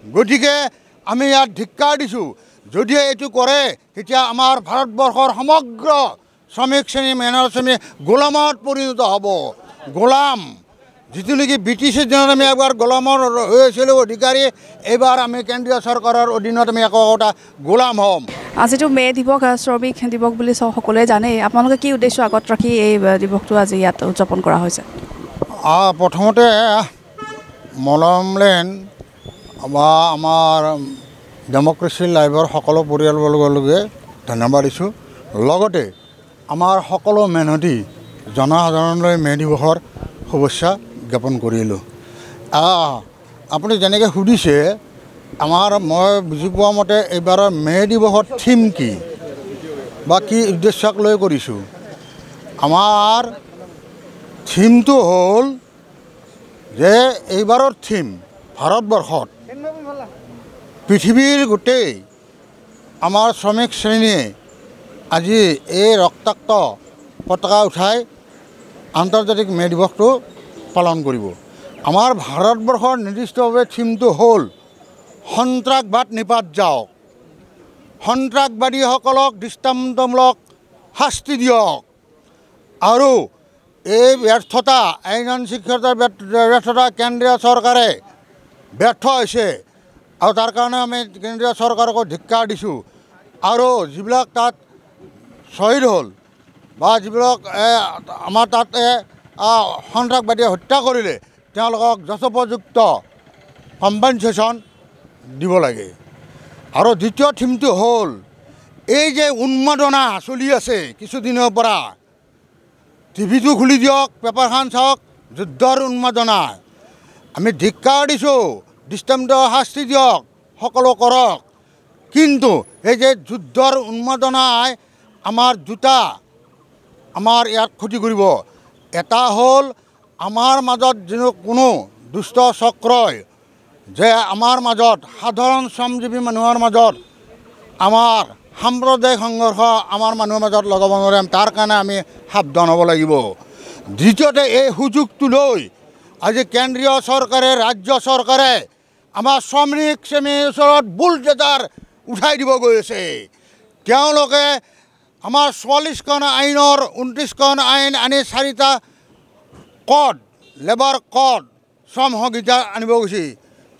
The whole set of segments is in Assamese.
গতিকে আমি ইয়াত ধিক্কাৰ দিছোঁ। যদি এইটো কৰে তেতিয়া আমাৰ ভাৰতবৰ্ষৰ সমগ্ৰ শ্ৰমিক শ্ৰেণী মেহনত শ্ৰেণী গোলামত পৰিণত হ'ব। গোলাম যিটো নেকি ব্ৰিটিছৰ দিনত আমি এবাৰ গোলামৰ হৈ আছিলোঁ অধিকাৰী, এইবাৰ আমি কেন্দ্ৰীয় চৰকাৰৰ অধীনত আমি একো এটা গোলাম হ'ম। আজিতো মে' দিৱস, শ্ৰমিক দিৱস বুলি সকলোৱে জানেই। আপোনালোকে কি উদ্দেশ্য আগত ৰাখি এই দিৱসটো আজি ইয়াত উদযাপন কৰা হৈছে? প্ৰথমতে মলমলেণ্ড বা আমাৰ ডেম'ক্ৰেচি লাইভৰ সকলো পৰিয়ালবৰ্গলৈকে ধন্যবাদ দিছোঁ। লগতে আমাৰ সকলো মেহনতি জনসাধাৰণলৈ মে' দিৱসৰ শুভেচ্ছা জ্ঞাপন কৰিলোঁ। আপুনি যেনেকৈ সুধিছে, মই বুজি পোৱা মতে এইবাৰৰ মে' দিৱসৰ থিম কি বা কি উদ্দেশ্যক লৈ কৰিছোঁ। আমাৰ থিমটো হ'ল যে এইবাৰৰ থিম ভাৰতবৰ্ষত পৃথিৱীৰ গোটেই আমাৰ শ্ৰমিক শ্ৰেণীয়ে আজি এই ৰক্তাক্ত পতাকা উঠাই আন্তৰ্জাতিক মে' দিৱসটো পালন কৰিব। আমাৰ ভাৰতবৰ্ষৰ নিৰ্দিষ্টভাৱে থিমটো হ'ল সন্ত্ৰাসবাদ নিপাত যাওক, সন্ত্ৰাসবাদীসকলক দৃষ্টান্তমূলক শাস্তি দিয়ক, আৰু এই ব্যৰ্থতা আইন শৃংখলাৰ ব্যৰ্থতা কেন্দ্ৰীয় চৰকাৰে ব্যৰ্থ হৈছে, আৰু তাৰ কাৰণে আমি কেন্দ্ৰীয় চৰকাৰকো ধিক্কাৰ দিছোঁ। আৰু যিবিলাক তাত শ্বহীদ হ'ল বা যিবিলাক আমাৰ তাত সন্ত্ৰাসবাদীয়ে হত্যা কৰিলে তেওঁলোকক যথোপযুক্ত কম্পেনচেশ্যন দিব লাগে। আৰু দ্বিতীয় থিমটো হ'ল এই যে উন্মাদনা চলি আছে কিছুদিনৰ পৰা, টিভিটো খুলি দিয়ক, পেপাৰখন চাওক, যুদ্ধৰ উন্মাদনা। আমি ধিক্কাৰ দিছোঁ, দৃষ্টান্ত শাস্তি দিয়ক, সকলো কৰক, কিন্তু এই যে যুদ্ধৰ উন্মাদনাই আমাৰ দুটা আমাৰ ইয়াত ক্ষতি কৰিব। এটা হ'ল আমাৰ মাজত যেন কোনো দুষ্ট চক্ৰই যে আমাৰ মাজত সাধাৰণ শ্ৰমজীৱী মানুহৰ মাজত আমাৰ সাম্প্ৰদায়িক সংঘৰ্ষ আমাৰ মানুহৰ মাজত লগাব নোৱাৰিম, তাৰ কাৰণে আমি সাৱধান হ'ব লাগিব। দ্বিতীয়তে এই সুযোগটো লৈ আজি কেন্দ্ৰীয় চৰকাৰে, ৰাজ্য চৰকাৰে আমাৰ শ্ৰমিক শ্ৰেণীৰ ওচৰত বুলডেজাৰ উঠাই দিব গৈ আছে। তেওঁলোকে আমাৰ 44খন আইনৰ 29খন আইন আনি 4টা কড, লেবাৰ কড, শ্ৰম সংহিতা আনিব গৈছে।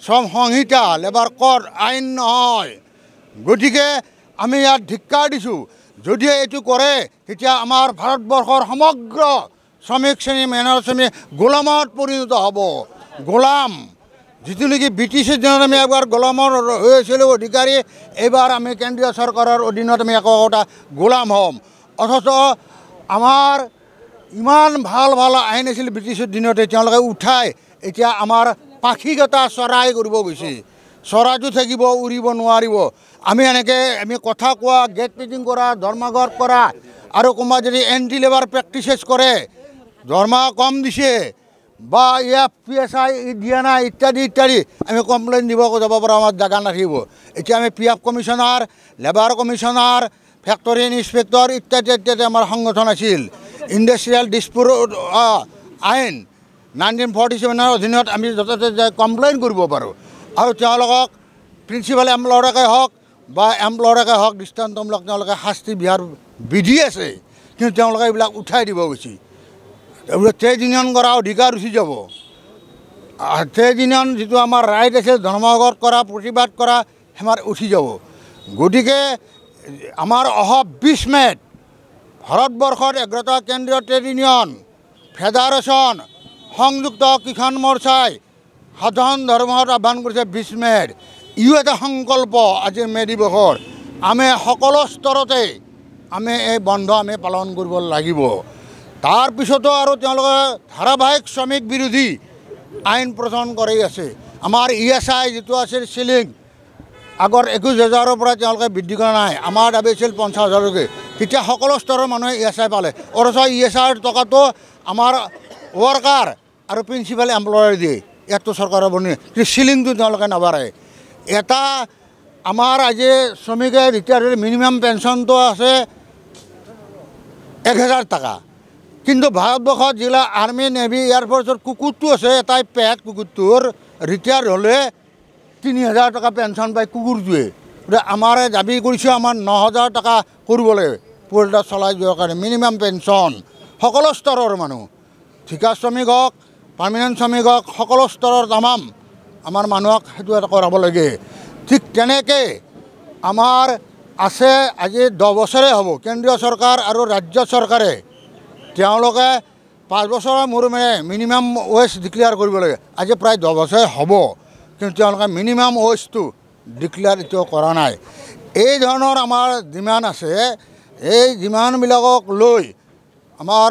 শ্ৰম সংহিতা, লেবাৰ কড আইন নহয়। গতিকে আমি ইয়াত ধিক্কাৰ দিছোঁ। যদি এইটো কৰে তেতিয়া আমাৰ ভাৰতবৰ্ষৰ সমগ্ৰ শ্ৰমিক শ্ৰেণী মেহনত শ্ৰেণী গোলামত পৰিণত হ'ব। গোলাম যিটো নেকি ব্ৰিটিছৰ দিনত আমি এবাৰ গোলামৰ হৈ আছিলোঁ অধিকাৰী, এইবাৰ আমি কেন্দ্ৰীয় চৰকাৰৰ অধীনত আমি একো এটা গোলাম হ'ম। অথচ আমাৰ ইমান ভাল ভাল আইন আছিল ব্ৰিটিছৰ দিনতে, তেওঁলোকে উঠাই এতিয়া আমাৰ পাখিকটা চৰাই কৰিব গৈছে। চৰাইটো থাকিব, উৰিব নোৱাৰিব। আমি এনেকৈ কথা কোৱা, গেট মিটিং কৰা, ধৰ্মঘট কৰা, আৰু কোনোবা যদি এণ্টি লেবাৰ প্ৰেক্টিচেছ কৰে, দৰমহা কম দিছে বা PSI দিয়া নাই ইত্যাদি ইত্যাদি, আমি কমপ্লেইন দিব যাব পৰা আমাৰ জাগা নাথাকিব। এতিয়া আমি PF commissioner, labour commissioner, factory inspector ইত্যাদি ইত্যাদি আমাৰ সংগঠন আছিল। ইণ্ডাষ্ট্ৰিয়েল ডিছপুট আইন 1947ৰ অধীনত আমি য'তে ত'তে কমপ্লেইন কৰিব পাৰোঁ, আৰু তেওঁলোকক প্ৰিন্সিপাল এমপ্লয়াৰকে হওক বা এমপ্লয়াৰকে হওক দৃষ্টান্তমূলক তেওঁলোকে শাস্তি দিয়াৰ বিধি আছে, কিন্তু তেওঁলোকে এইবিলাক উঠাই দিব গৈছে। ট্ৰেড ইউনিয়ন কৰা অধিকাৰ উঠি যাব। ট্ৰেড ইউনিয়ন যিটো আমাৰ ৰাইট আছে, ধৰ্মঘট কৰা, প্ৰতিবাদ কৰা, আমাৰ উঠি যাব। গতিকে আমাৰ অহা 20 মে'ত ভাৰতবৰ্ষত 11টা কেন্দ্ৰীয় ট্ৰেড ইউনিয়ন, ফেডাৰেশ্যন, সংযুক্ত কিষাণ মৰ্চাই সাধাৰণ ধৰ্মঘট আহ্বান কৰিছে 20 মে'ত। ইও এটা সংকল্প আজিৰ মে' দিৱসৰ। আমি সকলো স্তৰতে আমি এই বন্ধ আমি পালন কৰিব লাগিব। তাৰপিছতো আৰু তেওঁলোকে ধাৰাবাহিক শ্ৰমিক বিৰোধী আইন প্ৰচলন কৰি আছে। আমাৰ ESI যিটো আছিল চিলিং, আগৰ 21,000ৰ পৰা তেওঁলোকে বৃদ্ধি কৰা নাই। আমাৰ দাবী আছিল 50,000লৈকে। তেতিয়া সকলো স্তৰৰ মানুহে ESI পালে। অথচ ESIৰ টকাটো আমাৰ ৱৰ্কাৰ আৰু প্ৰিন্সিপাল এমপ্লয়াৰ দিয়ে, ইয়াততো চৰকাৰৰ বনি, কিন্তু চিলিংটো তেওঁলোকে নাবাঢ়ে। এটা আমাৰ আজি শ্ৰমিকে ৰিটায়াৰ মিনিমাম পেঞ্চনটো আছে 1,000 টকা, কিন্তু ভাৰতবৰ্ষত যিবিলাক আৰ্মি, নেভি, এয়াৰফ'ৰ্চৰ কুকুৰটো আছে, এটাই পেট কুকুৰটোৰ ৰিটায়াৰ হ'লে 3000 টাকা পেঞ্চন পায় কুকুৰটোৱে গতিকে আমাৰে দাবী কৰিছোঁ আমাৰ 9000 টাকা কৰিবলৈ পৰিয়ালটা চলাই যোৱাৰ কাৰণে মিনিমাম পেঞ্চন সকলো স্তৰৰ মানুহ ঠিকা শ্ৰমিক হওক পাৰ্মানেণ্ট শ্ৰমিক হওক সকলো স্তৰৰ তামাম আমাৰ মানুহক সেইটো এটা কৰাব লাগে ঠিক তেনেকৈ আমাৰ আছে আজি 10 বছৰে হ'ব কেন্দ্ৰীয় চৰকাৰ আৰু ৰাজ্য চৰকাৰে তেওঁলোকে 5 বছৰৰ মূৰে মূৰে মিনিমাম ৱেজ ডিক্লেয়াৰ কৰিব লাগে আজি প্ৰায় 10 বছৰ হ'ব কিন্তু তেওঁলোকে মিনিমাম ৱেজটো ডিক্লেয়াৰ এতিয়াও কৰা নাই এই ধৰণৰ আমাৰ ডিমাণ্ড আছে এই ডিমাণ্ডবিলাকক লৈ আমাৰ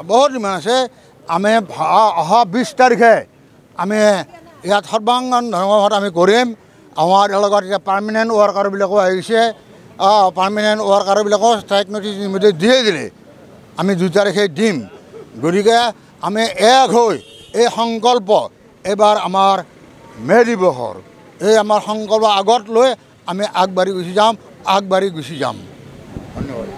বহুত ডিমাণ্ড আছে আমি অহা 20 তাৰিখে আমি ইয়াত সৰ্বাংগন ধৰ্মঘট আমি কৰিম আমাৰ লগত এতিয়া পাৰ্মানেণ্ট ৱৰ্কাৰবিলাকো আহিছে পাৰ্মানেণ্ট ৱৰ্কাৰবিলাকক ষ্ট্ৰাইক নটিচ ইতিমধ্যে দিয়ে দিলে আমি 2 তাৰিখে দিম গতিকে আমি এক হৈ এই সংকল্প এবাৰ আমাৰ মে দিৱসৰ এই আমাৰ সংকল্প আগত লৈ আমি আগবাঢ়ি গুচি যাম ধন্যবাদ